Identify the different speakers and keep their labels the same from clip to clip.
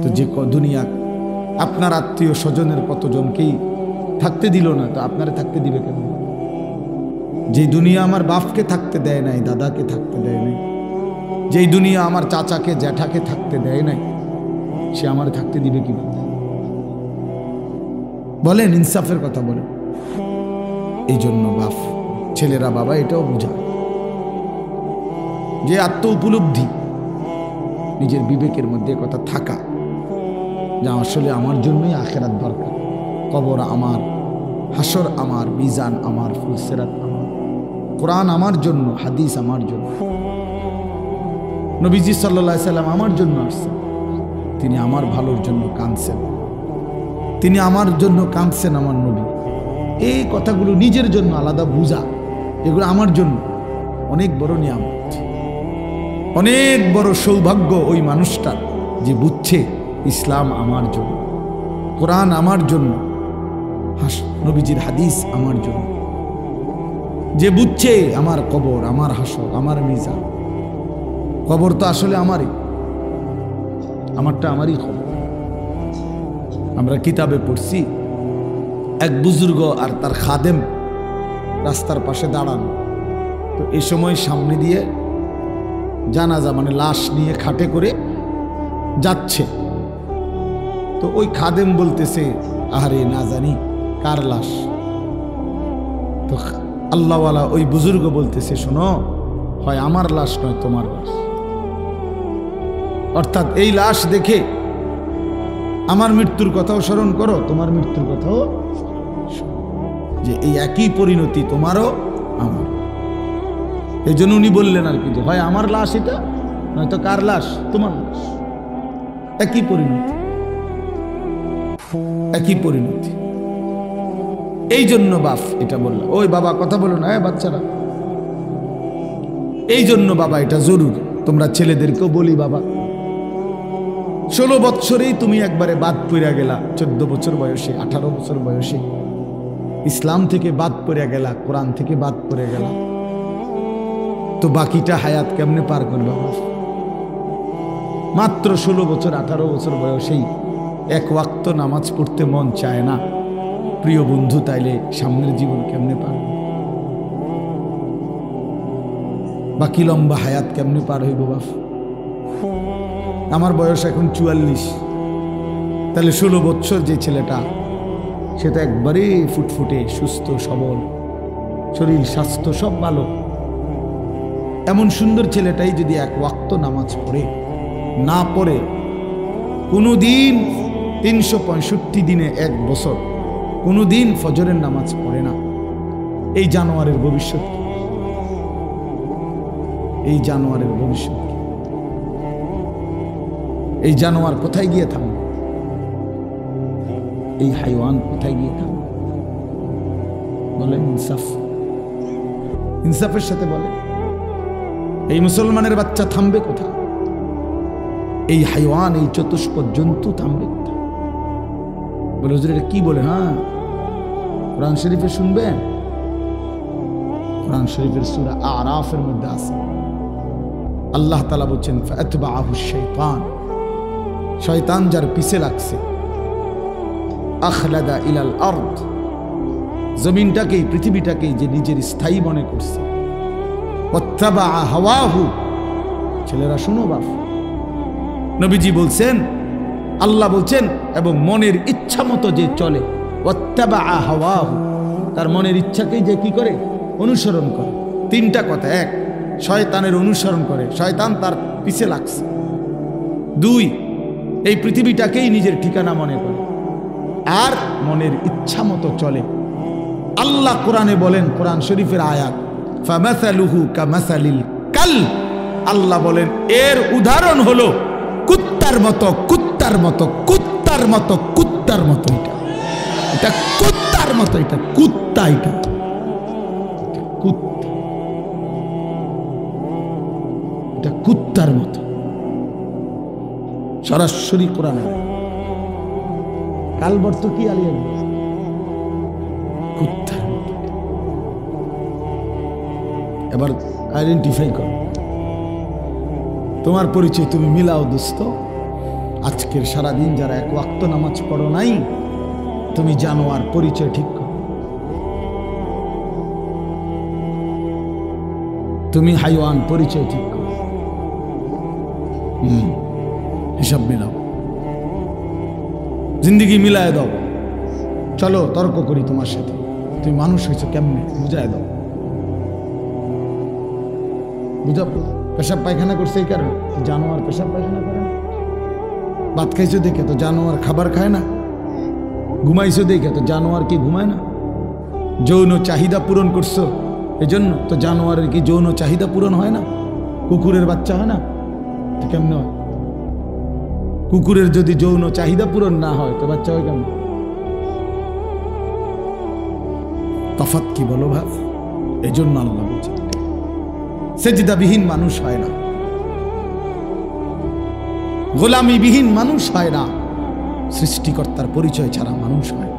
Speaker 1: তো যে দুনিয়া আপনার আত্মীয় স্বজনের কতজনকেই থাকতে দিল না, তো আপনারে থাকতে দিবে কেন? যে দুনিয়া আমার বাপকে থাকতে দেয় নাই, দাদাকে থাকতে দেয় নাই, যেই দুনিয়া আমার চাচাকে জ্যাঠাকে থাকতে দেয় নাই, সে আমার থাকতে দিবে কি? বলেন, ইনসাফের কথা বলেন। এই জন্য বাপ ছেলেরা বাবা এটাও বুঝায় যে আত্ম উপলব্ধি, নিজের বিবেকের মধ্যে কথা থাকা যে আসলে আমার জন্যই আখেরাত দরকার, কবর আমার, হাসর আমার, মিজান আমার, ফুলসিরাত আমার, কোরআন আমার জন্য, হাদিস আমার জন্য, নবীজি সাল্লাল্লাহু আলাইহি সাল্লাম আমার জন্য আসছেন, তিনি আমার ভালোর জন্য কাঁদছেন, তিনি আমার জন্য কাঁদছেন আমার নবী। এই কথাগুলো নিজের জন্য আলাদা বুঝা, এগুলো আমার জন্য অনেক বড় নিয়ামত, অনেক বড় সৌভাগ্য ওই মানুষটার যে বুঝছে ইসলাম আমার জন্য, কোরআন আমার জন্য, নবীজির হাদিস আমার জন্য, যে বুঝছে আমার কবর, আমার হাসর, আমার মিজান। কবর তো আসলে আমারই, আমারটা আমারই খবর। আমরা কিতাবে পড়ছি এক বুজুর্গ আর তার খাদেম রাস্তার পাশে দাঁড়ানো, তো এই সময় সামনে দিয়ে জানাজা মানে লাশ নিয়ে খাটে করে যাচ্ছে। তো ওই খাদেম বলতেছে, আরে না জানি কার লাশ। তো আল্লাহওয়ালা ওই বুজুর্গ বলতেছে, শোনো, হয় আমার লাশ নয় তোমার লাশ। অর্থাৎ এই লাশ দেখে আমার মৃত্যুর কথাও স্মরণ করো, তোমার মৃত্যুর কথাও, যে এই একই পরিণতি তোমারও আমার। এই জন্য উনি বললেন আর কি, যে হয় আমার লাশ এটা, নয়তো কার লাশ? তোমার লাশ। একই পরিণতি, একই পরিণতি। এই জন্য বাপ এটা বললাম, ওই বাবা কথা বলো না বাচ্চারা, এই জন্য বাবা এটা জরুরি। তোমরা ছেলেদেরকেও বলি, বাবা 16 বৎসরেই তুমি একবারে বাদ পড়ে গেলা, 14 বছর বয়সে, 18 বছর বয়সে ইসলাম থেকে বাদ পড়ে গেলা, কোরআন থেকে বাদ পড়ে গেলা, তো বাকিটা হায়াত কেমনে পার করবে? মাত্র 16 বছর 18 বছর বয়সেই এক ওয়াক্ত নামাজ পড়তে মন চায় না, প্রিয় বন্ধু, তাইলে সামনের জীবন কেমনে পার? বাকি লম্বা হায়াত কেমনে পার হইব? বাপ, আমার বয়স এখন 44, তাহলে 16 বছর যে ছেলেটা, সেটা একবারে ফুটফুটে, সুস্থ সবল, শরীর স্বাস্থ্য সব ভালো, এমন সুন্দর ছেলেটাই যদি এক ওয়াক্ত নামাজ পড়ে না পড়ে, কোনোদিন 365 দিনে এক বছর কোনোদিন ফজরের নামাজ পড়ে না, এই জানোয়ারের ভবিষ্যৎ কি? এই জানোয়ারের ভবিষ্যৎ কি? এই জানোয়ার কোথায় গিয়ে থামবে? এই হাইওয়ান কোথায় গিয়ে থামবে? বলেন ইনসাফ, ইনসাফের সাথে বলে, এই মুসলমানের বাচ্চা থামবে কোথায়? এই হাইওয়ান, এই চতুষ্পদ জন্তু থামবে কোথায়? বলে হুজুর এটা কি বলে? হ্যাঁ, কোরআন শরীফে শুনবেন, কোরআন শরীফের সূরা আরাফের মধ্যে আছে, আল্লাহ তাআলা বলছেন, ফাতবাআহু শাইতান, শয়তান যার পিছে লাগছে, আখলাদা ইলাল আরদ, জমিনটাকে, পৃথিবীটাকে যে নিজের স্থায়ী মনে করছে, ওয়াত্তাবা হাওয়াহু। ছেলেরা শুনো বাপ, নবীজি বলছেন, আল্লাহ বলছেন, এবং মনের ইচ্ছা মতো যে চলে, ওয়াত্তাবা হাওয়াহু, তার মনের ইচ্ছাকেই যে কি করে? অনুসরণ করে। তিনটা কথা, এক, শয়তানের অনুসরণ করে, শয়তান তার পিছে লাগছে। 2, এই পৃথিবীটাকেই নিজের ঠিকানা মনে করে, আর মনের ইচ্ছা মতো চলে। আল্লাহ কোরআনে বলেন, কোরআন শরীফের আয়াত, ফামাসালুহু কামাসালিল কালব, আল্লাহ বলেন এর উদাহরণ হলো কুত্তার মতো, কুত্তার মতো, কুত্তার মতো, কুত্তার মতো। এটা কুত্তার মতো, এটা কুত্তা, এটা কুত্তা, এটা কুত্তার মতো। সরাসরি কোরআনে কালবর্ত কি আলিয়া, কুত্তার মতো। এবার আইডেন্টিফাই করো, তোমার পরিচয় তুমি মিলাও দোস্ত, আজকের সারাদিন যারা এক ওয়াক্ত নামাজ পড়ো নাই, তুমি জানোয়ার পরিচয় ঠিক করো। তুমি হাইওয়ান পরিচয় ঠিক করো। হিসাব মিলাও, জিন্দিগি মিলায় দাও। চলো তর্ক করি তোমার সাথে, তুমি মানুষ হয়েছো কেমনে বুঝায় দাও। বুঝাবো পেশাব পায়খানা করছে এই কারণে, জানোয়ার পেশাব পায়খানা করে না। ভাত খাইছো দেখে তো জানোয়ার খাবার খায় না। ঘুমাইছো দেখে তো জানোয়ার কি ঘুমায় না। যৌন চাহিদা পূরণ করছো এজন্য তো জানোয়ারের কি যৌন চাহিদা পূরণ হয় না? কুকুরের বাচ্চা হয় না? তো কেমনে হয়? কুকুরের যদি যৌন চাহিদা পূরণ না হয় তো বাচ্চা হয় কেমন? তফাৎ কি বলো ভাব? এজন্য আল্লাহ বলছে সেজদাবিহীন মানুষ হয় না, গোলামিবিহীন মানুষ হয় না, সৃষ্টিকর্তার পরিচয় ছাড়া মানুষ হয় না।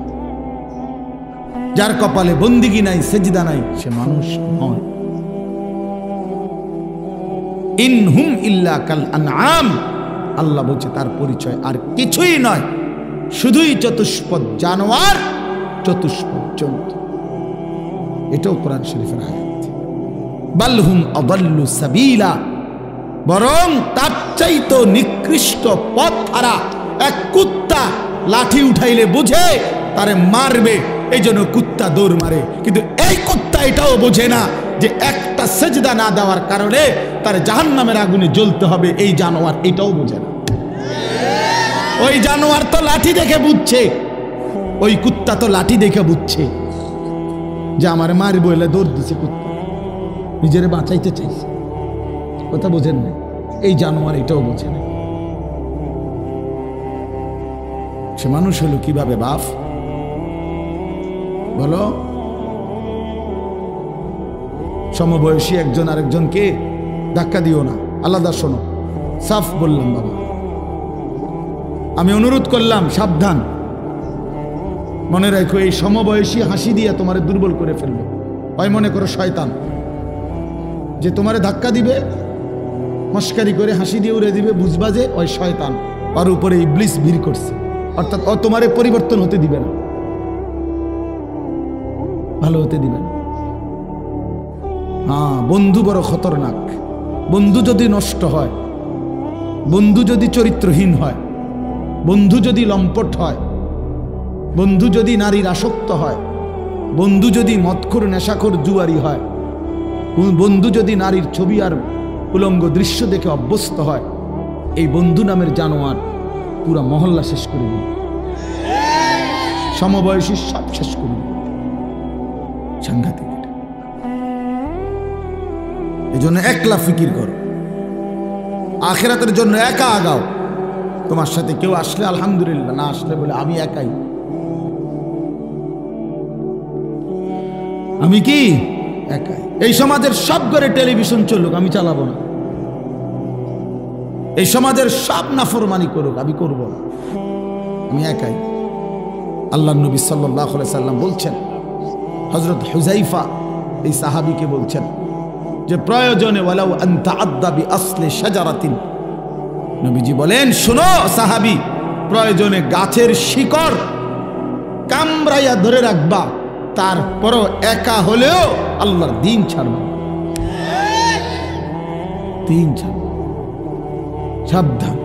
Speaker 1: যার কপালে বন্দিগি নাই, সেজদা নাই, সে মানুষ নয়। ইনহুম ইল্লা কাল আনআম, আল্লাহ বলছে তার পরিচয় আর কিছুই নয়, শুধুই চতুষ্পদ জানোয়ার, চতুষ্পদ জন্তু। এটাও কোরআন শরীফের আয়াত। বালহুম আদাল্লু সাবিলা, বরং তার চাইতো নিকৃষ্ট পথ হারা এক কুত্তা লাঠি উঠাইলে বুঝে তারে মারবে, এই জন্য কুত্তা দৌড় মারে। কিন্তু এই কুত্তা এটাও বোঝে না যে একটা সেজদা না দেওয়ার কারণে তার জাহান্নামের আগুনে জ্বলতে হবে, এই জানোয়ার এটাও বোঝে না। ওই জানোয়ার তো লাঠি দেখে বুঝছে, ওই কুত্তা তো লাঠি দেখে বুঝছে যে আমার মারবো, এলে দৌড় দিছে কুত্তা, নিজেরে বাঁচাইতে চাইছে। কথা বোঝেন না? এই জানোয়ার এটাও বোঝে না। সে মানুষ হলো কিভাবে বাপ বলো? সমবয়সী একজন আরেকজনকে ধাক্কা দিও না, আলাদা শোনো। সাফ বললাম বাবা, আমি অনুরোধ করলাম সাবধান। মনে রাখো এই সমবয়সী হাসি দিয়ে তোমারে দুর্বল করে ফেলবে। হয় মনে করো শয়তান যে তোমারে ধাক্কা দিবে, মস্কারি করে হাসি দিয়ে উড়ে দিবে, বুঝবা যে ওই শয়তান, ওর উপরে ইবলিস ভিড় করছে, অর্থাৎ ও তোমারে পরিবর্তন হতে দিবে না, ভালো হতে দিবে না। হ্যাঁ, বন্ধু বড় খতরনাক। বন্ধু যদি নষ্ট হয়, বন্ধু যদি চরিত্রহীন হয়, বন্ধু যদি লম্পট হয়, বন্ধু যদি নারীর আসক্ত হয়, বন্ধু যদি মদখোর নেশাখোর জুয়ারি হয়, বন্ধু যদি নারীর ছবি আর উলঙ্গ দৃশ্য দেখে অভ্যস্ত হয়, এই বন্ধু নামের জানোয়ার পুরা মহল্লা শেষ করে দিবে, সমবয়সী সব শেষ করে দিবে। সাংঘাতিক। এই জন্য একলা ফিকির করো, আখিরাতের জন্য একা আগাও। তোমার সাথে কেউ আসলে আলহামদুলিল্লাহ, না আসলে বলে আমি একাই, আমি কি একাই। এই সমাজের সব ঘরে টেলিভিশন চলুক, আমি চালাবো না। এই সমাজের সব নাফরমানি করুক, আমি করব না, আমি একাই। আল্লাহর নবী সাল্লাল্লাহু আলাইহি সাল্লাম বলছেন, হযরত হুযাইফা এই সাহাবীকে বলছেন যে প্রয়োজনে ওয়ালাউ আন তাআদ্দা বিআসলি শাজারাতিন, নবীজি বলেন শোনো সাহাবী, প্রয়োজনে গাছের শিকড় কামড়াইয়া ধরে রাখবা, তারপরও একা হলেও আল্লাহর দ্বীন ছাড়বা, দ্বীন ছাড়বা। সাবধান,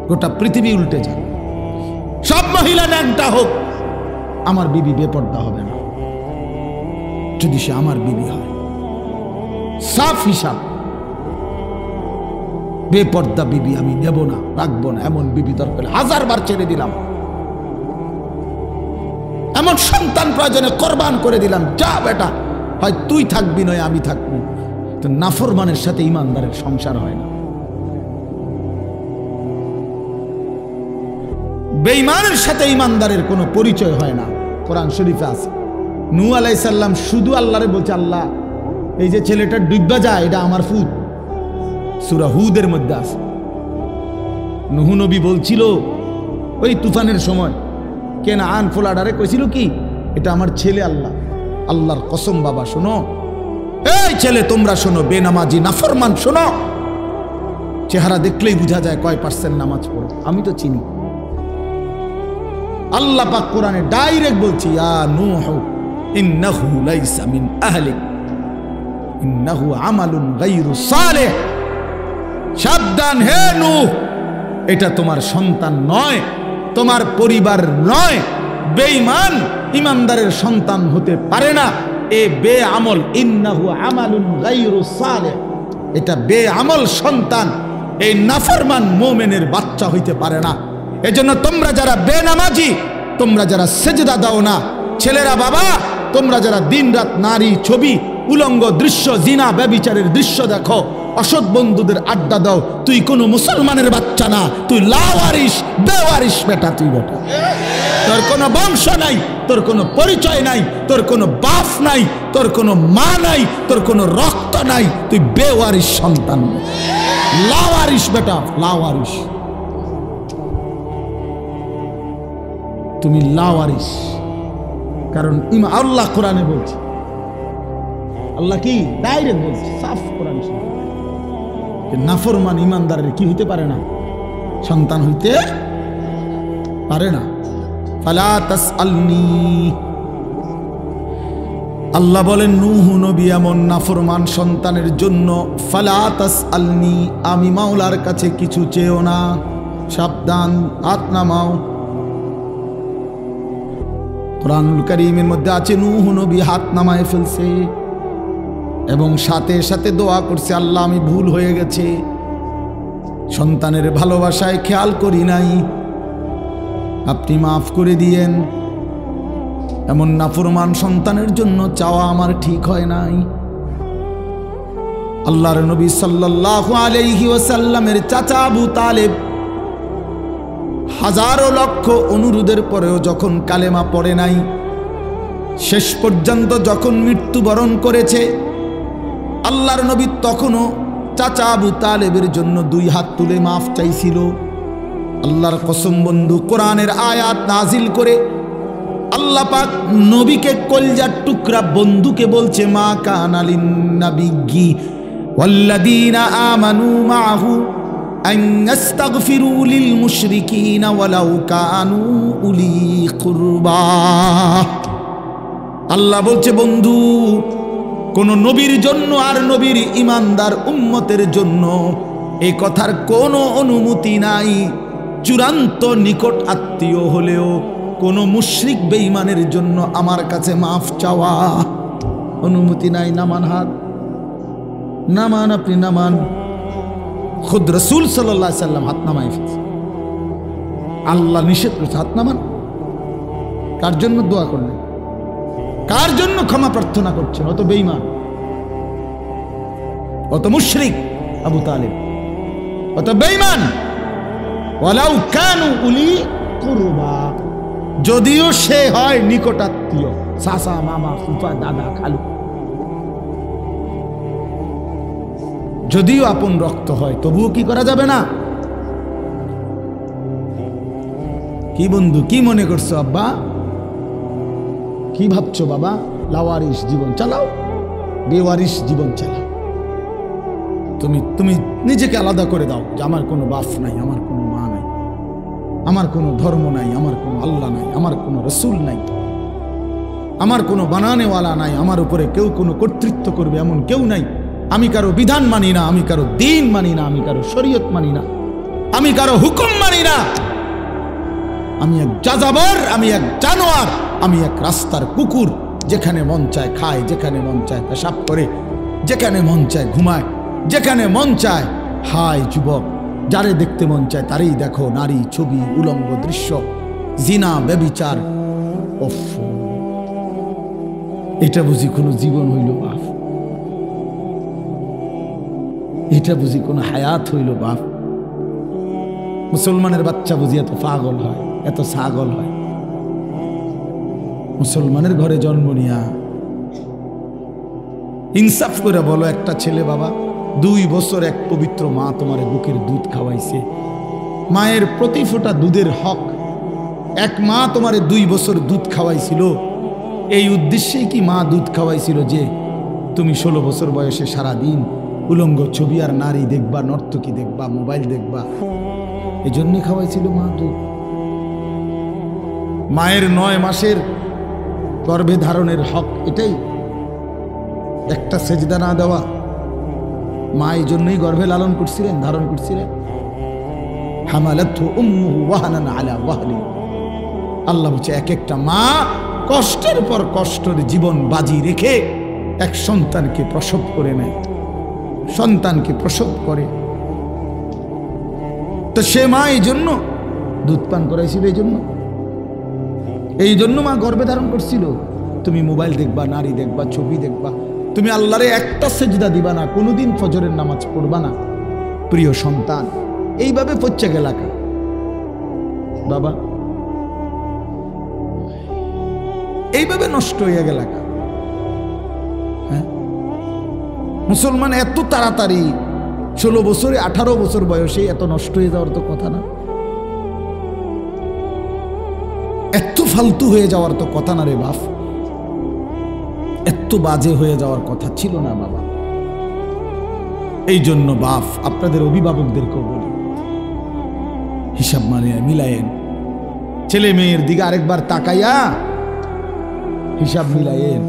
Speaker 1: গোটা পৃথিবী উল্টে যাবে। সব মহিলা ন্যাংটা হোক, আমার বিবি বেপর্দা হবে না যদি সে আমার বিবি হয়। সাফ হিসাব, বেপর্দা বিবি আমি নেব না, রাখবো না। এমন বিবি দরকার 1000 বার ছেড়ে দিলাম, এমন সন্তান প্রয়োজনে কোরবান করে দিলাম, যা বেটা, হয় তুই থাকবি নয় আমি থাকবো। তো নাফরমানের সাথে ইমানদারের সংসার হয় না, বেঈমানের সাথে ইমানদারের কোনো পরিচয় হয় না। কোরআন শরীফে আছে, নূহ আলাইহিস সালাম শুধু আল্লাহরে বলছে, আল্লাহ এই যে ছেলেটা ডুববা যায় এটা আমার ফুত। সূরা হুদের মধ্যে আছে। নূহ নবী বলছিল ওই তুফানের সময়, কেনান ফোলাডারে কইছিল কি, এটা আমার ছেলে। আল্লাহ, আল্লাহর কসম বাবা শোনো, এই ছেলে তোমরা শোনো, বেনামাজি নাফরমান শোনো, চেহারা দেখলেই বোঝা যায় কয় পার্সেন্ট নামাজ পড়ো। আমি তো চিনি। আল্লাহ পাক কোরআনে ডাইরেক্ট বলছি, ইয়া নূহ ইন্নাহু লাইসা মিন আহলিক ইন্নাহু আমালুন গায়রু সালেহ। সাবধান হে নূহ, এটা তোমার সন্তান নয়, তোমার পরিবার নয়। বেঈমান ইমানদারের সন্তান হতে পারে না। এ বেআমল, ইন্নাহু আমালুন গায়রু সালেহ, এটা বেআমল সন্তান, এই নাফরমান মুমিনের বাচ্চা হইতে পারে না। এজন্য তোমরা যারা বেনামাজি, তোমরা যারা সেজদা দাও না, ছেলেরা বাবা, তোমরা যারা দিনরাত নারী ছবি, উলঙ্গ দৃশ্য, জিনা ব্যভিচারের দৃশ্য দেখো, অসৎ বন্ধুদের আড্ডা দাও, তুই কোনো মুসলমানের বাচ্চা না, তুই লাওয়ারিস, বেওয়ারিস বেটা, তুই বেটা। তোর কোনো বংশ নাই, তোর কোনো পরিচয় নাই, তোর কোনো বাপ নাই, তোর কোনো মা নাই, তোর কোনো রক্ত নাই, তুই বেওয়ারিস সন্তান, লাওয়ারিস বেটা, লাওয়ারিস। তুমি লাওয়ারিস। কারণ আল্লাহ কোরআনে বলছে, আল্লাহ কি ডাইরেক্ট বলছে, সাফ কোরআন, নাফরমান ইমানদারের কি হইতে পারে না, সন্তান হইতে পারে না। ফালা তাসআলনি, আল্লাহ বলেন নূহ নবী এমন নাফরমান সন্তানের জন্য, ফালা তাসআলনি, আমি মাওলার কাছে কিছু চেও না। সাবধান, হাত নামাও। কুরআনুল কারীমের মধ্যে আছে নূহ নবী হাত নামায় ফেলছে এবং সাথে সাথে দোয়া করছে, আল্লাহ আমি ভুল হয়ে গেছে, সন্তানের ভালোবাসায় খেয়াল করি নাই, আপনি মাফ করে দিয়েন। এমন নাফরমান সন্তানের জন্য চাওয়া আমার ঠিক হয় নাই। আল্লাহর নবী সাল্লাল্লাহু আলাইহি ওয়াসাল্লামের চাচা আবু তালেব হাজারো লক্ষ অনুরোধের পরেও যখন কালেমা পড়ে নাই, শেষ পর্যন্ত যখন মৃত্যুবরণ করেছে, আল্লাহর নবী তখনও চাচা আবু তালেবের জন্য দুই হাত তুলে মাফ চাইছিল। আল্লাহর কসম বন্ধু, কোরআনের আয়াত নাজিল করে আল্লাহ পাক নবীকে কলজার টুকরা বন্ধুকে বলছে, মা কানা লিন নাবিয়্যি ওয়াল্লাযীনা আমানু মাআহু আন ইস্তাগফিরু লিল মুশরিকিনা ওয়ালাউ কানু উলি কুরবা। আল্লাহ বলছে বন্ধু, কোন নবীর জন্য আর নবীর ইমানদার উম্মতের জন্য এই কথার কোনো অনুমতি নাই, চূড়ান্ত নিকট আত্মীয় হলেও কোন মুশরিক বেঈমানের জন্য আমার কাছে মাফ চাওয়া অনুমতি নাই। নামান হাত, নামান, আপনি নামান। খুদ রাসূল সাল্লাল্লাহু আলাইহি সাল্লাম হাত নামায় ফেলছে। আল্লাহ নিষেধ করেছে হাত নামান। কার জন্য দোয়া করলেন? কার জন্য ক্ষমা প্রার্থনা করছেন? অত বেঈমান, অত মুশরিক আবু তালেব, অত বেঈমান। ওয়ালাউ কানু উলি কুরবা, যদিও সে হয় নিকটাত্মীয়, চাচা, মামা, ফুফা, দাদা, খালু, যদিও আপন রক্ত হয়, তবুও কি করা যাবে না? কি বন্ধু, কি মনে করছো আব্বা? কি ভাবছো বাবা? লাওয়ারিস জীবন চালাও, বেওয়ারিস জীবন চালাও। তুমি নিজেকে আলাদা করে দাও যে আমার কোনো বাপ নাই, আমার কোনো মা নাই, আমার কোনো ধর্ম নাই, আমার কোনো আল্লাহ নাই, আমার কোনো রসুল নাই, আমার কোনো বানানেওয়ালা নাই, আমার উপরে কেউ কোনো কর্তৃত্ব করবে এমন কেউ নাই। আমি কারো বিধান মানি না, আমি কারো দিন মানি না, আমি কারো শরীয়ত মানি না, আমি কারো হুকুম মানি না। আমি এক যাযাবর, আমি এক জানোয়ার, আমি এক রাস্তার কুকুর, যেখানে মন চায় খায়, যেখানে মন চায় পেশাব করে, যেখানে মন চায় ঘুমায়, যেখানে মন চায় হায়। যুবক, যারে দেখতে মন চায় তারই দেখো, নারী ছবি, উলঙ্গ দৃশ্য, জিনা ব্যভিচার। ওফ, এটা বুঝি কোনো জীবন হইল বাপ? এটা বুঝি কোনো হায়াত হইল বাপ? মুসলমানের বাচ্চা বুঝি এত পাগল হয়, এত ছাগল হয়? মুসলমানের ঘরে জন্ম নিয়া ইনসাফ করে বলো, একটা ছেলে বাবা 2 বছর এক পবিত্র মা তোমার বুকের দুধ খাওয়াইছে, মায়ের প্রতি ফোঁটা দুধের হক। এক মা তোমারে 2 বছর দুধ খাওয়াইছিল, এই উদ্দেশ্যেই কি মা দুধ খাওয়াইছিল যে তুমি 16 বছর বয়সে সারাদিন উলঙ্গ ছবি আর নারী দেখবা, নর্তকী দেখবা, মোবাইল দেখবা। এই জন্য খাওয়াইছিল মা দুধ। মায়ের 9 মাসের গর্ভে ধারণের হক এটাই, একটা সেজদা না দেওয়া। মা এই জন্যই গর্ভে লালন করছিলেন, ধারণ করছিলেন। হামালাতহু উম্মুহু ওয়াহানান আলা ওয়াহনিন। আল্লাহ বলছে এক একটা মা কষ্টের পর কষ্টের জীবন বাজি রেখে এক সন্তানকে প্রসব করে নেয়, সন্তানকে প্রসব করে। তো সে মা এই জন্য দুধ পান করাইছিল, এই জন্য মা গর্ভে ধারণ করছিল। তুমি মোবাইল দেখবা, নারী দেখবা, ছবি দেখবা, তুমি আল্লাহরে একটা সেজদা দিবা না, কোনোদিন ফজরের নামাজ পড়বা না। প্রিয় সন্তান এইভাবে পচে গেলা বাবা, এইভাবে নষ্ট হয়ে গেল। হ্যাঁ, মুসলমান এত তাড়াতাড়ি 16 বছরে 18 বছর বয়সে এত নষ্ট হয়ে যাওয়ার তো কথা না, এত ফালতু হয়ে যাওয়ার তো কথা না রে বাপ, এত বাজে হয়ে যাওয়ার কথা ছিল না বাবা। এই জন্য বাপ আপনাদের অভিভাবকদেরকেও বলি, হিসাব মিলায়েন, ছেলে মেয়ের দিকে আরেকবার তাকাইয়া হিসাব মিলায়েন,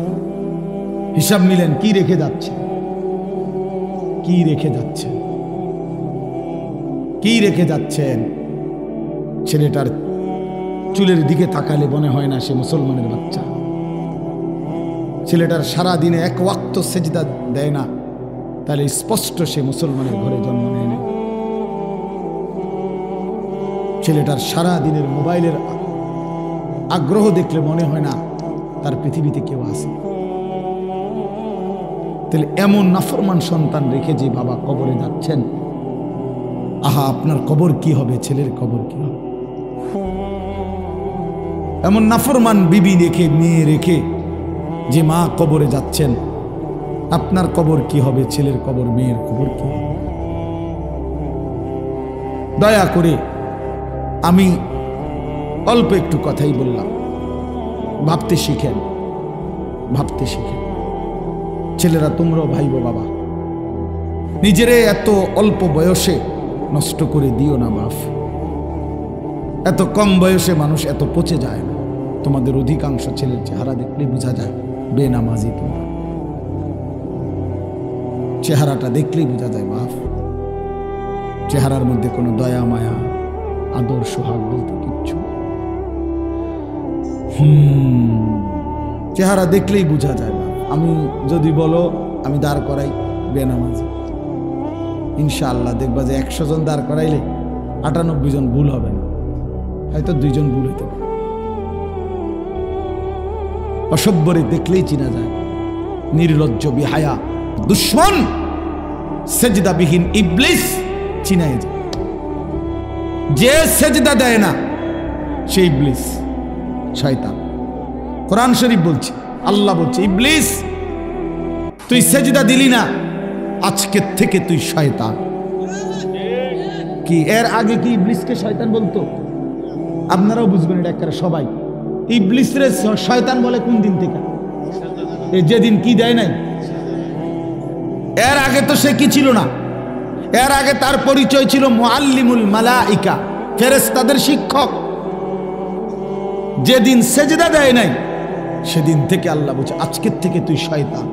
Speaker 1: হিসাব মিলেন কি রেখে যাচ্ছে, কি রেখে যাচ্ছেন, কি রেখে যাচ্ছেন। ছেলেটার চুলের দিকে তাকালে মনে হয় না সে মুসলমানের বাচ্চা। ছেলেটার সারা দিনে এক ওয়াক্ত সেজদা দেয় না, তাহলে স্পষ্ট সে মুসলমানের ঘরে জন্ম নেয় না। ছেলেটার সারা দিনের মোবাইলের আগ্রহ দেখলে মনে হয় না তার পৃথিবীতে কেউ আছে। তাহলে এমন নাফরমান সন্তান রেখে যে বাবা কবরে যাচ্ছেন, আহা আপনার কবর কি হবে, ছেলের কবর কি হবে। এমন নাফরমান বিবি রেখে, মেয়ে রেখে যে মা কবরে যাচ্ছেন, আপনার কবর কি হবে, ছেলের কবর, মেয়ের কবর কি হবে। দয়া করে আমি অল্প একটু কথাই বললাম, ভাবতে শিখেন, ভাবতে শিখেন। ছেলেরা তোমরাও ভাইবো বাবা, নিজেরে এত অল্প বয়সে নষ্ট করে দিও না বাপ। এত কম বয়সে মানুষ এত পচে যায় না। তোমাদের অধিকাংশ ছেলের চেহারা দেখলে বোঝা যায় বেনামাজি তোমরা, চেহারাটা দেখলেই বোঝা যায় বাপ। চেহারার মধ্যে কোনো দয়া মায়া আদর সোহাগ বলতে কিচ্ছু, চেহারা দেখলেই বোঝা যায় বাপ। আমি যদি বলো আমি দাঁড় করাই বেনামাজি, ইনশাআল্লাহ দেখবা যে 100 জন দাঁড় করাইলে 98 জন ভুল হবে না, হয়তো 2 জন ভুল হইতে পারে। অসভ্যরে দেখলেই চিনা যায়, নির্লজ্জ বিহায়া দুশ্মন সেজদাবিহীন ইবলিস চিনাই যায়। যে সেজদা দেয় না সে ইবলিস, শয়তান। কোরআন শরীফ বলছে, আল্লাহ বলছে, ইবলিস তুই সেজদা দিলি না, আজকের থেকে তুই শয়তান। কি এর আগে কি ইবলিসকে শয়তান বলতো? আপনারাও বুঝবেন এটা একেবারে সবাই। ইবলিসরে শয়তান বলে কোন দিন থেকে? এই যেদিন কি দেয় নাই। এর আগে তো সে কি ছিল না, এর আগে তার পরিচয় ছিল মুআল্লিমুল মালাইকা, ফেরেশতাদের শিক্ষক। যেদিন সেজদা দেয় নাই সেদিন থেকে আল্লাহ বলছে আজকের থেকে তুই শয়তান,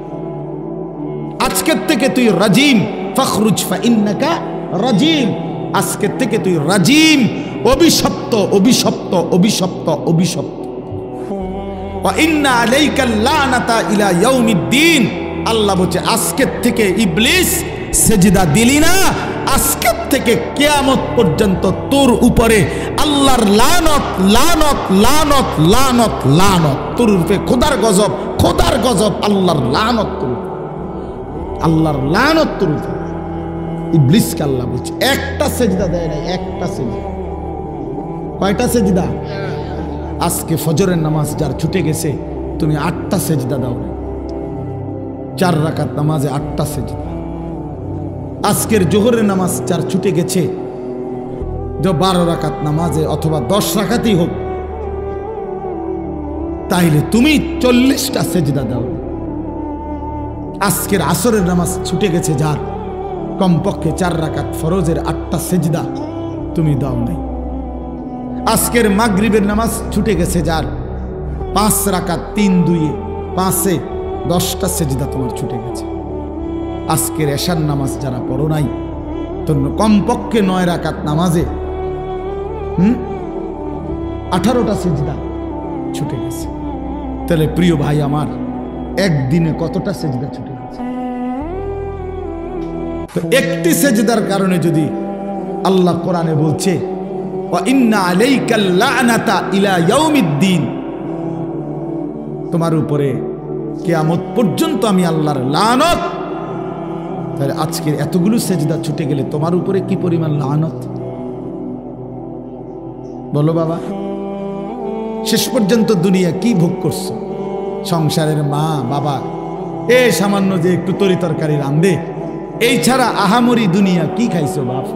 Speaker 1: আজকের থেকে তুই রাজিম, ফখরুজ ফাইন্নাকা রাজিম। আজকের থেকে তুই রাজিম, অভিশপ্ত, অভিশপ্ত, অভিশপ্ত, অভিশপ্ত। ওয়া ইন্না আলাইকাল লানাতা ইলা ইয়াউমিদ্দিন। আল্লাহ বলছে আজকের থেকে ইবলিস সেজদা দিলি না, আজকের থেকে কিয়ামত পর্যন্ত তোর উপরে আল্লাহর লানত, লানত, লানত, লানত, লানত। তোর উপরে খোদার গজব, খোদার গজব, আল্লাহর লানত তোর, আল্লাহর লানত তোর উপরে। ইবলিসকে আল্লাহ বলছে একটা সেজদা দেয় নাই, একটা সেজদা। কয়টা সেজদা? আজকে ফজরের নামাজ যার ছুটে গেছে, তুমি 8টা সেজদা দাও। 4 রাকাত নামাজে 8টা সেজদা। আজকের জোহরের নামাজ যার ছুটে গেছে, যে 12 রাকাত নামাজে অথবা 10 রাকাতই হোক, তাইলে তুমি 40টা সেজদা দাও। আজকের আসরের নামাজ ছুটে গেছে যার, কমপক্ষে 4 রাকাত ফরজের 8টা সেজদা তুমি দাও নাই। আজকের মাগরিবের নামাজ ছুটে গেছে যার, 5 রাকাত 3-2 5-এ 10টা সেজদা তোমার ছুটে গেছে। আজকের এশার নামাজ যারা পড়ো নাই, তোর কমপক্ষে 9 রাকাত নামাজে 18টা সেজদা ছুটে গেছে। তাহলে প্রিয় ভাই আমার, একদিনে কতটা সেজদা ছুটে গেছে? তো একটি সেজদার কারণে যদি আল্লাহ কোরআনে বলছে ওয়া ইন্না আলাইকাল লা'নাতা ইলা ইয়াউমিদ্দিন, তোমার উপরে কিয়ামত পর্যন্ত আমি আল্লাহর লানত, তাহলে আজকের এতগুলো সেজদা ছুটে গেলে তোমার উপরে কি পরিমাণ লানত বলো বাবা। শেষ পর্যন্ত দুনিয়া কি ভোগ করছো? সংসারের মা বাবা এ সামান্য যে একটু তরি তরকারি রান্ধে, এই ছাড়া আহামরি দুনিয়া কি খাইছো বাপ?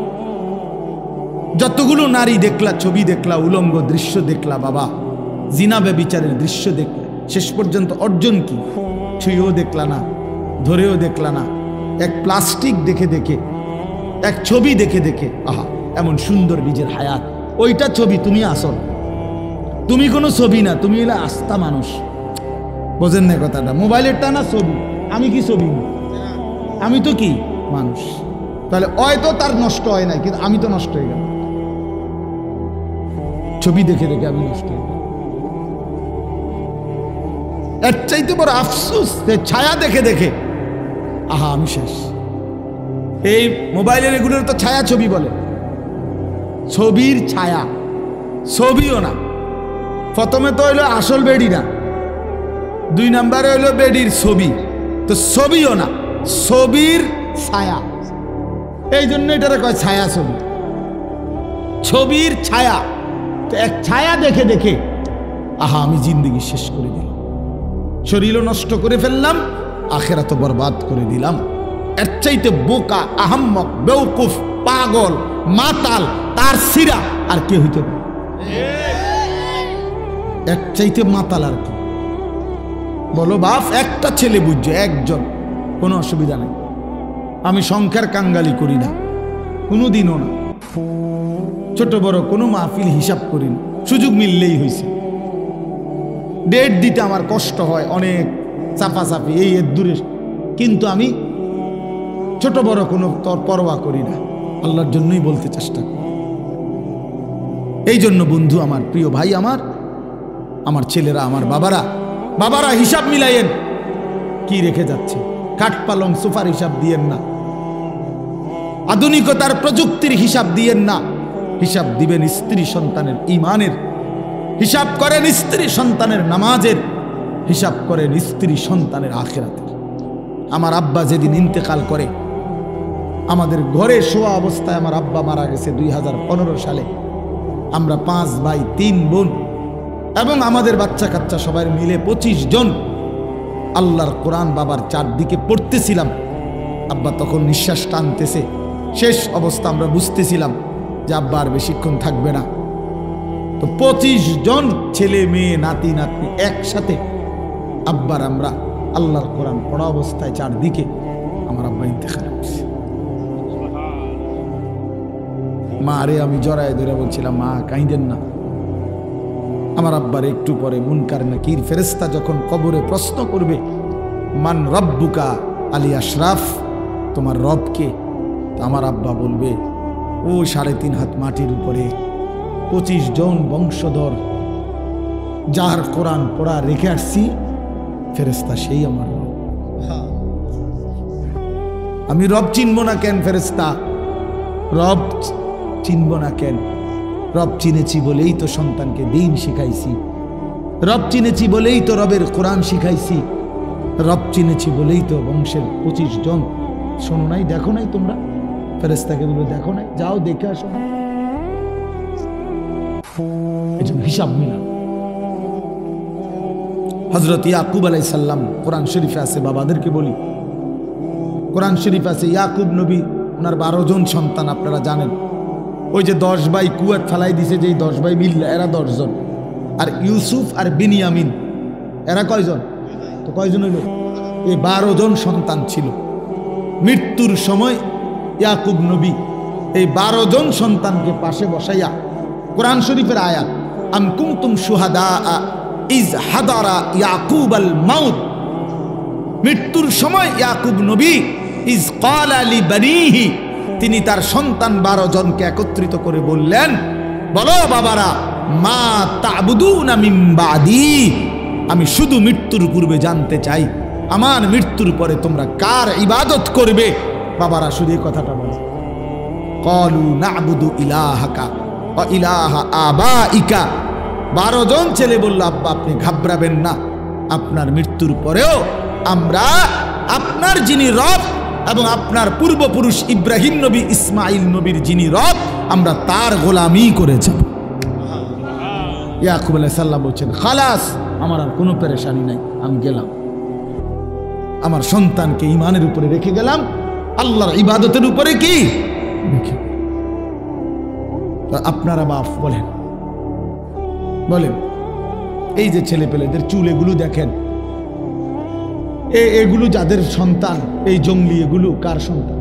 Speaker 1: যতগুলো নারী দেখলা, ছবি দেখলা, উলঙ্গ দৃশ্য দেখলা বাবা, জিনা ব্যভিচারের দৃশ্য দেখলা, শেষ পর্যন্ত অর্জন কি? ছুঁয়েও দেখলা না, ধরেও দেখলা না, এক প্লাস্টিক দেখে দেখে, এক ছবি দেখে দেখে, আহা এমন সুন্দর নিজের হায়াত, ওইটা ছবি, তুমি আসল, তুমি কোনো ছবি না, তুমি এলা আস্থা মানুষ। বোঝেন না কথাটা? মোবাইলেরটা না ছবি, আমি কি ছবি? আমি তো কি মানুষ। তাহলে হয়তো তার নষ্ট হয় নাই, কিন্তু আমি তো নষ্ট হয়ে গেলাম, ছবি দেখে দেখে আমি নষ্ট হয়ে গেলাম। এর চাইতে বড় আফসোস যে ছায়া দেখে দেখে আহা আমি শেষ। এই মোবাইলের এগুলোর তো ছায়া ছবি বলে, ছবির ছায়া, ছবিও না। প্রথমে তো হইলো আসল বেডি না, 2 নম্বরে হইলো বেডির ছবি, তো ছবিও না, ছবির ছায়া। এই জন্য এটারে কয় ছায়া ছবি, ছবির ছায়া। তো এক ছায়া দেখে দেখে আহা আমি জিন্দেগি শেষ করে দিলাম, শরীরও নষ্ট করে ফেললাম, আখেরাতও বরবাদ করে দিলাম। এর চাইতে বোকা, আহাম্মক, বেউকুফ, পাগল, মাতাল, তার সিরা আর কে হইতে পারে? এর চাইতে মাতাল আর কি বলো বাপ? একটা ছেলে বুঝছে, একজন, কোনো অসুবিধা নেই। আমি সংখ্যার কাঙ্গালি করি না, কোনোদিনও না। ছোট বড় কোনো মাহফিল হিসাব করি না, সুযোগ মিললেই হয়েছে। ডেট দিতে আমার কষ্ট হয়, অনেক চাপাচাপি, এই এর দূরে, কিন্তু আমি ছোট বড় কোনো পরোয়া করি না, আল্লাহর জন্যই বলতে চেষ্টা করি। এই জন্য বন্ধু আমার, প্রিয় ভাই আমার, আমার ছেলেরা, আমার বাবারা হিসাব মিলাইয়েন, কি রেখে যাচ্ছে? খাট পালং সোফার হিসাব দিয়েন না, আধুনিকতার প্রযুক্তির হিসাব দিয়েন না, হিসাব দিবেন স্ত্রী সন্তানের ঈমানের, হিসাব করেন স্ত্রী সন্তানের নামাজের, হিসাব করেন স্ত্রী সন্তানের আখিরাতের। আমার আব্বা যেদিন ইন্তেকাল করে, আমাদের ঘরে শোয়া অবস্থায় আমার আব্বা মারা গেছে 2015 সালে। আমরা 5 ভাই 3 বোন এবং আমাদের বাচ্চা কাচ্চা সবাই মিলে 25 জন আল্লাহর কোরআন বাবার চারদিকে পড়তেছিলাম। আব্বা তখন নিঃশ্বাস টানতেছে, শেষ অবস্থা আমরা বুঝতেছিলাম যে আব্বা আর বেশিক্ষণ থাকবে না। তো 25 জন ছেলে মেয়ে নাতি নাতনি একসাথে আব্বার আমরা আল্লাহর কোরআন পড়া অবস্থায় চারদিকে আমার আব্বা ইন্তেকাল করছে। মা রে আমি জড়ায় ধরে বলছিলাম, মা কাঁদেন না। আমার আব্বার একটু পরে মুনকার নাকির ফেরেশতা যখন কবরে প্রশ্ন করবে, মান রব্বুকা আলী আশরাফ, তোমার রব কে? আমার আব্বা বলবে, ও 3.5 হাত মাটির উপরে 25 জন বংশধর যার কোরআন পড়া রেখে আসছি, ফেরেশতা সেই আমার রব। আমি রব চিনব না কেন ফেরেশতা? রব চিনব না কেন? রব চিনেছি বলেই তো সন্তানকে দ্বীন শিখাইছি, রব চিনেছি বলেই তো রবের কোরআন শিখাইছি, রব চিনেছি বলেই তো বংশের 25 জন। শোনো নাই, দেখো নাই তোমরা? ফেরেশতাকে বলে দেখো নাই, যাও দেখে আসো। হিসাব মিলাম। হযরত ইয়াকুব আলাইহিস সালাম, কোরআন শরীফে আছে, বাবাদেরকে বলি, কোরআন শরীফ আছে ইয়াকুব নবী, ওনার 12 জন সন্তান, আপনারা জানেন। ওই যে 10 ভাই কুয়াত ফেলাই দিছে, যেই 10 ভাই মিললে এরা 10 জন। আর ইউসুফ আর বিনিয়ামিন এরা কয়জন? তো কয়জন হইল? এই 12 জন সন্তান ছিল। মৃত্যুর সময় ইয়াকুব নবী এই 12 জন সন্তানকে পাশে বসাইয়া কোরআন শরীফের আয়াত আম কুনতুম শুহাদা ইজ হাদারা ইয়াকুব আল মাউত, মৃত্যুর সময় ইয়াকুব নবী ইজ ক্বালা লিবানিহি, তিনি তার সন্তান 12 জনকে একত্রিত করে বললেন, বলো বাবারা, মা তা'বুদুনা মিন বাদি, আমি শুধু মৃত্যুর পূর্বে জানতে চাই আমার মৃত্যুর পরে তোমরা কার ইবাদত করবে। বাবারা শুধু এই কথাটা বলো, ক্বালু না'বুদু ইলাহাকা ওয়া ইলাহা আবাইকা। 12 জন ছেলে বলল, আব্বা আপনি ঘাবড়াবেন না, আপনার মৃত্যুর পরেও আমরা আপনার যিনি রব এবং আপনার পূর্বপুরুষ ইব্রাহিম নবী ইসমাইল নবীর যিনি রব, আমরা তার গোলামি করেছি। ইয়াকুব আলাইহিস সালাম বলছেন, খালাস, আমার আর কোনো পেরেশানি নাই, আমি গেলাম, আমার সন্তানকে ঈমানের উপরে রেখে গেলাম, আল্লাহর ইবাদতের উপরে কি রেখে। আপনারা বাপ বলেন বলেন, এই যে ছেলে পেলেদের চুল এগুলো দেখেন, এগুলো যাদের সন্তান, এই জঙ্গলি এগুলো কার সন্তান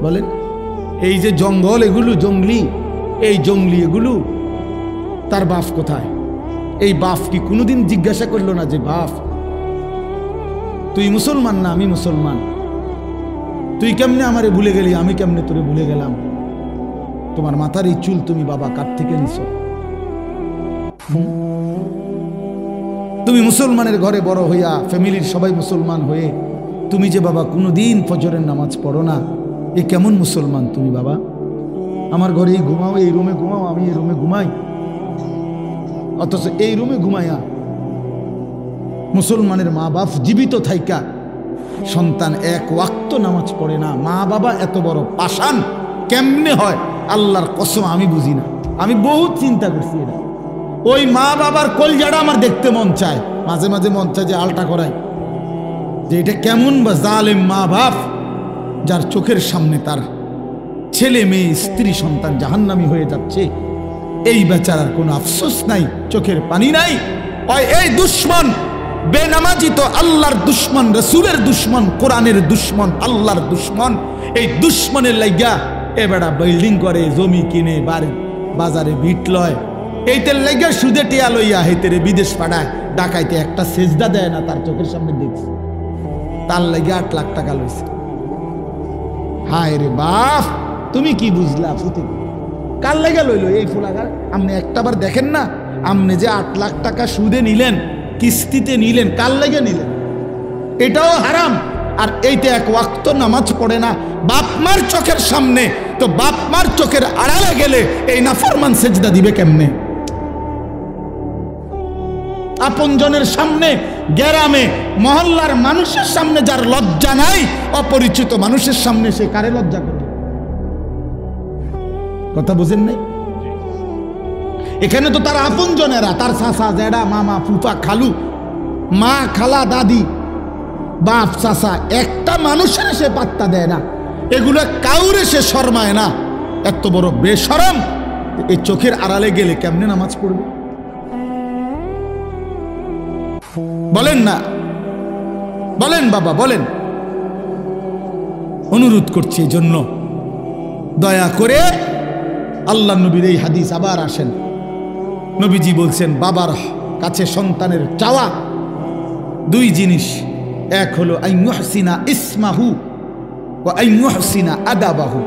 Speaker 1: বলেন? এই যে জঙ্গল এগুলো জঙ্গলি, এই জঙ্গলি এগুলো তার বাপ কোথায়? এই বাপ কি কোনোদিন জিজ্ঞাসা করলো না যে বাপ তুই মুসলমান না আমি মুসলমান, তুই কেমনে আমারে ভুলে গেলি, আমি কেমনে তোরে ভুলে গেলাম, তোমার মাথার এই চুল তুমি বাবা কার থেকে নিছো? তুমি মুসলমানের ঘরে বড় হইয়া, ফ্যামিলির সবাই মুসলমান হয়ে তুমি যে বাবা কোনোদিন ফজরের নামাজ পড়ো না, এ কেমন মুসলমান তুমি বাবা? আমার ঘরে ঘুমাও, এই রুমে ঘুমাও, আমি এই রুমে ঘুমাই, অথচ এই রুমে ঘুমাইয়া মুসলমানের মা বাপ জীবিত থাইকা সন্তান এক ওয়াক্ত নামাজ পড়ে না। মা বাবা এত বড় পাষাণ কেমনে হয়? আল্লাহর কসম আমি বুঝি না, আমি বহুত চিন্তা করছি এটা। ওই মা বাবার কলজাটা আমার দেখতে মন চায়, মাঝে মাঝে মন চায় যে আলটা করাই, যে এটা কেমন বা জালেম মা বাপ, যার চোখের সামনে তার ছেলে মেয়ে স্ত্রী সন্তান জাহান্নামী হয়ে যাচ্ছে, এই বেচারার কোনো আফসোস নাই, চোখের পানি নাই। এই দুশ্মন বেনামাজি তো আল্লাহর দুশ্মন, রসুলের দুশ্মন, কোরআনের দুশ্মন, আল্লাহর দুশ্মন। এই দুশ্মনের লাইগা এ বেড়া বিল্ডিং করে, জমি কিনে, বাড়ি বাজারে ভিট লয়, এইটার লাইগা সুদে টিয়া লইয়া হেতেরে বিদেশ পাঠায়, ডাকাইতে একটা সেজদা দেয় না, তার চোখের সামনে দেখছে, তার লাইগা 8 লাখ টাকা লইছে। হায় রে বাপ, তুমি কি বুঝলা? ফুটে কার লাইগা লইলো এই ফুলাগার? আপনি একটাবার দেখেন না, আপনি যে 8 লাখ টাকা সুদে নিলেন, কিস্তিতে নিলেন, কার লাইগা নিলেন? এটাও হারাম। আর এইটা এক ওয়াক্ত নামাজ পড়ে না বাপ মার চোখের সামনে, তো বাপ মার চোখের আড়ালে গেলে এই নাফরমান সেজদা দিবে কেমনে? আপনজনের সামনে, গ্রামে মহল্লার মানুষের সামনে যার লজ্জা নাই, অপরিচিত মানুষের সামনে সে কারে লজ্জা করবে? কথা বুঝেন নাই? এখানে তো তার আপনজনেরা, তার চাচা, জেডা, মামা, ফুফা, খালু, মা, খালা, দাদি, বাপ, চাচা, একটা মানুষের সে পাত্তা দেয় না, এগুলো কাউরে সে শরমায় না। এত বড় বেশরম, এই চোখের আড়ালে গেলে কেমনে নামাজ পড়বে বলেন না? বলেন বাবা, বলেন। অনুরোধ করছি এই জন্য, দয়া করে আল্লাহ নবীর এই হাদিস আবার আসেন। নবীজি বলছেন বাবার কাছে সন্তানের চাওয়া 2 জিনিস, এক হলো আইয়ুহসিনা ইসমাহু ওয়া আইয়ুহসিনা আদাবাহু।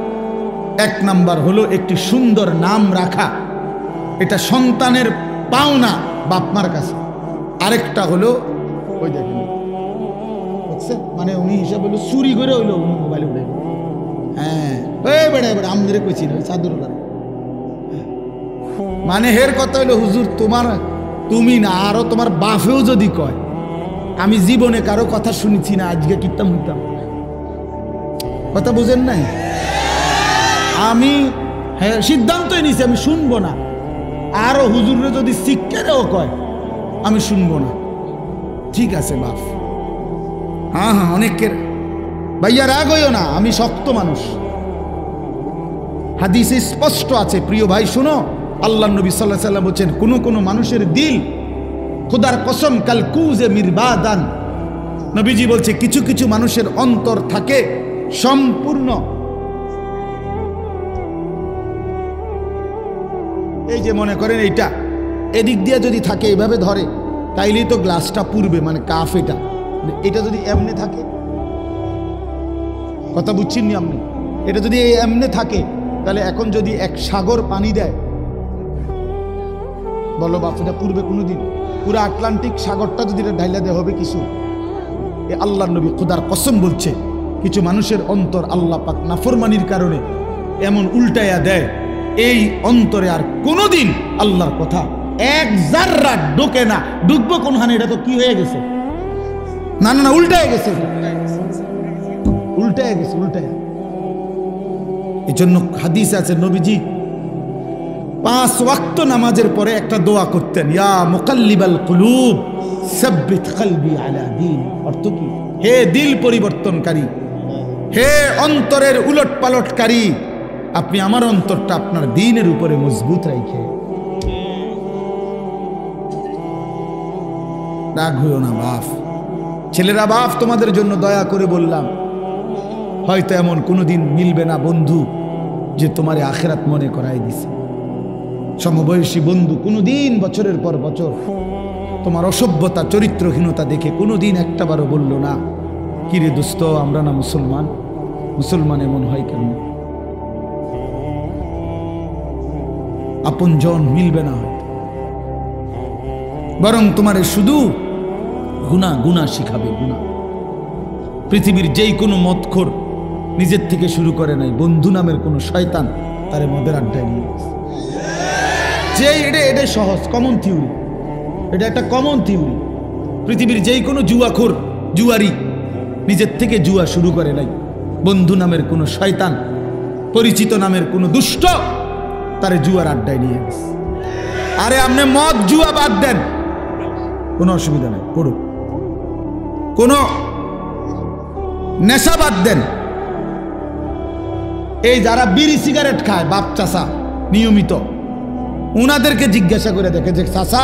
Speaker 1: 1 নাম্বার হলো একটি সুন্দর নাম রাখা, এটা সন্তানের পাওনা বাপমার কাছে। আরেকটা হলো ওই দেখেন, মানে উনি হিসাব হলো চুরি করে হইলো উনি মোবাইলে উঠে, হ্যাঁ বেড়া বেড়া আমাদের কইছি না, চাদর মানে হের কথা হইলো হুজুর তোমার, তুমি না আরো তোমার বাপেও যদি কয়, আমি জীবনে কারো কথা শুনেছি না, আজকে কিতাম হইতাম। কথা বুঝেন নাই? আমি হ্যাঁ সিদ্ধান্তই নিছি আমি শুনবো না, আরো হুজুরে যদি শিক্ষারেও কয় আমি শুনবো না। ঠিক আছে বাপ, হ্যাঁ হ্যাঁ অনেকের ভাইয়া রাগ হইও না, আমি শক্ত মানুষ, হাদিসে স্পষ্ট আছে। প্রিয় ভাই শুনো, আল্লাহ নবী সাল্লাল্লাহু আলাইহি ওয়াসাল্লাম বলেন, কোন মানুষের দিল খোদার কসম কাল কুজে মিরবাদান। নবীজি বলছে কিছু কিছু মানুষের অন্তর থাকে সম্পূর্ণ। এই যে মনে করেন এইটা এদিক দিয়ে যদি থাকে এইভাবে ধরে তাইলেই তো গ্লাসটা পুরবে, মানে কাফ। এটা যদি এমনি থাকে, কথা বুঝছেন নি আপনি? এটা যদি এমনি থাকে তাহলে এখন যদি এক সাগর পানি দেয়, বলো বাপ, এটা পূর্বে কোনোদিন? পুরো আটলান্টিক সাগরটা যদি এটা ঢাইলা দেয় হবে কিছু? এ আল্লাহর নবী খোদার কসম বলছে, কিছু মানুষের অন্তর আল্লাহ পাক নাফরমানির কারণে এমন উল্টাইয়া দেয়, এই অন্তরে আর কোনোদিন আল্লাহর কথা এক জাররা ঢোকে না। ঢুকবো কোনখানে? এটা তো কি হয়ে গেছে? না না না, উল্টায় গেছে, উল্টায় গেছে, উল্টায়। এই জন্য হাদিস আছে, নবীজি 5 ওয়াক্ত নামাজের পরে একটা দোয়া করতেন, ইয়া মুকাল্লিবাল কুলুব সাব্বিত কলবি আলা দীন। অর্থ কি? হে দিল পরিবর্তনকারী, হে অন্তরের উলটপালটকারী, আপনি আমার অন্তরটা আপনার দ্বীনের উপরে মজবুত রাখে। রাগ হইও না বাপ, ছেলেরা বাপ, তোমাদের জন্য দয়া করে বললাম, হয়তো এমন কোনোদিন মিলবে না বন্ধু যে তোমারে আখিরাত মনে করাই দিছে। সমবয়সী বন্ধু কোনোদিন বছরের পর বছর তোমার অসভ্যতা চরিত্রহীনতা দেখে কোনোদিন একটাবারও বলল না, কিরে দোস্ত আমরা না মুসলমান, মুসলমান এমন হয় কেন? আপনজন মিলবে না, বরং তোমারে শুধু গুনাহ গুনাহ শিখাবে, গুনাহ। পৃথিবীর যেই কোনো মদখোর নিজের থেকে শুরু করে নাই, বন্ধু নামের কোনো শয়তান তারে মদের আড্ডায় নিয়ে গেছে। যে এটা সহজ কমন থিওরি, এটা একটা কমন থিওরি। পৃথিবীর যেই কোনো জুয়াখোর, জুয়ারি নিজের থেকে জুয়া শুরু করে নাই, বন্ধু নামের কোনো শয়তান, পরিচিত নামের কোনো দুষ্ট তারে জুয়ার আড্ডায় নিয়ে গেছে। আরে আপনি মদ জুয়া বাদ দেন, কোনো অসুবিধা নেই, পড়ুন। কোনো নেশা বাদ দেন, এই যারা বিড়ি সিগারেট খায় বাপ চাষা নিয়মিত, উনাদেরকে জিজ্ঞাসা করে দেখে যে চাষা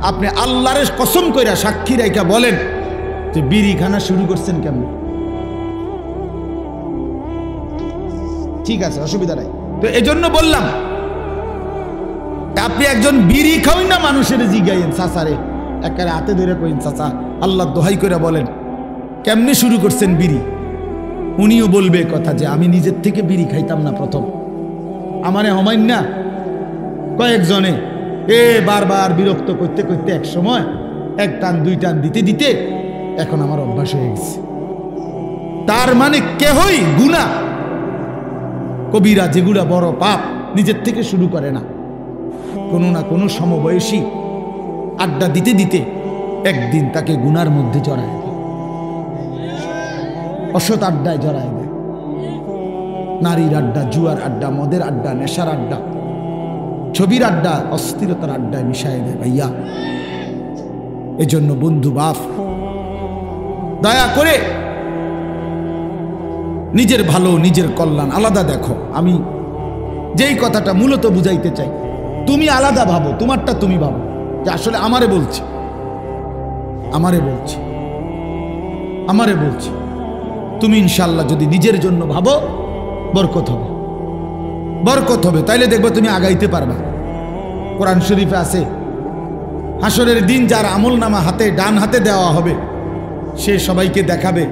Speaker 1: আপনি আল্লাহর কসম কইরা সাক্ষী রাইখা বলেন যে বিড়ি খানা শুরু করছেন কেমন? ঠিক আছে, অসুবিধা নাই। তো এজন্য বললাম, আপনি একজন বিড়ি খাওই না মানুষের জিগাইয়েন, চাষারে একেবারে হাতে ধরে কইন, চাষা আল্লাহ দোহাই করে বলেন কেমনে শুরু করছেন বিড়ি? উনিও বলবে কথা যে আমি নিজের থেকে বিড়ি খাইতাম না প্রথম, আমারে হমাইন না কয়েকজনে বারবার বিরক্ত করতে করতে এক সময় 1 টান 2 টান দিতে দিতে এখন আমার অভ্যাস হয়ে গেছে। তার মানে কেহই গুনাহ কবিরা, যেগুলা বড় পাপ, নিজের থেকে শুরু করে না। কোনো না কোনো সমবয়সী আড্ডা দিতে দিতে একদিন তাকে গুনার মধ্যে জড়ায় দেয়, অসৎ আড্ডায় জড়ায় দেয়। নারীর আড্ডা, জুয়ার আড্ডা, মদের আড্ডা, নেশার আড্ডা, ছবির আড্ডা, অস্থিরতার আড্ডায় মিশাই দেয় ভাইয়া। এজন্য বন্ধু বাপ, দয়া করে নিজের ভালো, নিজের কল্যাণ আলাদা দেখো। আমি যেই কথাটা মূলত বুঝাইতে চাই, তুমি আলাদা ভাবো, তোমারটা তুমি ভাবো যে আসলে আমারে বলছি, আমারে বলছি, আমারে বলছি। তুমি ইনশাল্লাহ যদি নিজের জন্য ভাবো, বরকত হবে, বরকত হবে, তাইলে দেখবো তুমি আগাইতে পারবা। কোরআন শরীফে আছে, হাসরের দিন যার আমল নামা হাতে ডান হাতে দেওয়া হবে, সে সবাইকে দেখাবে